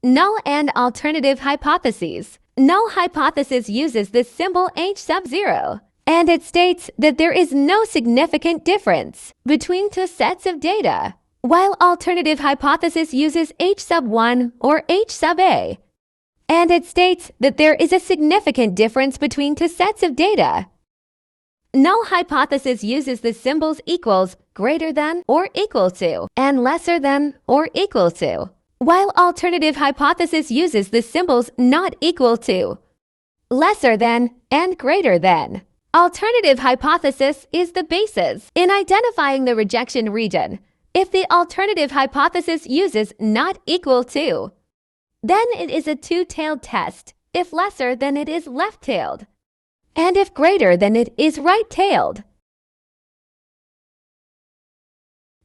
Null and alternative hypotheses. Null hypothesis uses the symbol h sub 0, and it states that there is no significant difference between two sets of data, while alternative hypothesis uses h sub 1 or h sub a, and it states that there is a significant difference between two sets of data. Null hypothesis uses the symbols equals, greater than or equal to, and lesser than or equal to, while alternative hypothesis uses the symbols not equal to, lesser than, and greater than. Alternative hypothesis is the basis in identifying the rejection region. If the alternative hypothesis uses not equal to, then it is a two-tailed test. If lesser, then it is left-tailed, and if greater, then it is right-tailed.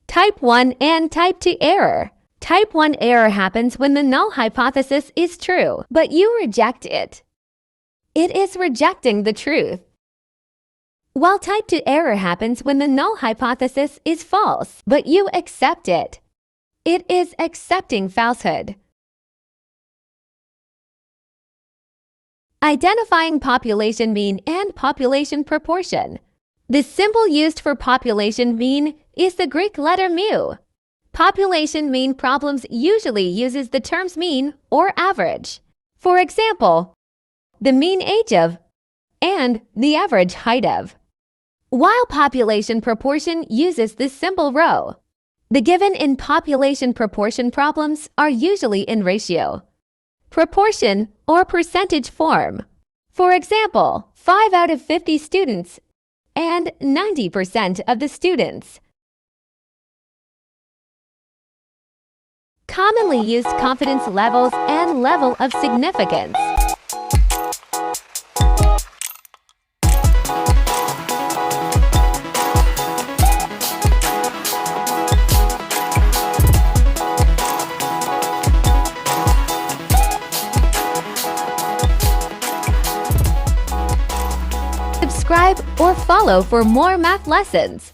Type 1 and Type 2 error. Type 1 error happens when the null hypothesis is true, but you reject it. It is rejecting the truth. While Type 2 error happens when the null hypothesis is false, but you accept it. It is accepting falsehood. Identifying population mean and population proportion. The symbol used for population mean is the Greek letter mu. Population mean problems usually uses the terms mean or average. For example, the mean age of and the average height of. While population proportion uses the symbol rho. The given in population proportion problems are usually in ratio, proportion, or percentage form. For example, 5 out of 50 students and 90% of the students. Commonly used confidence levels and level of significance. Subscribe or follow for more math lessons.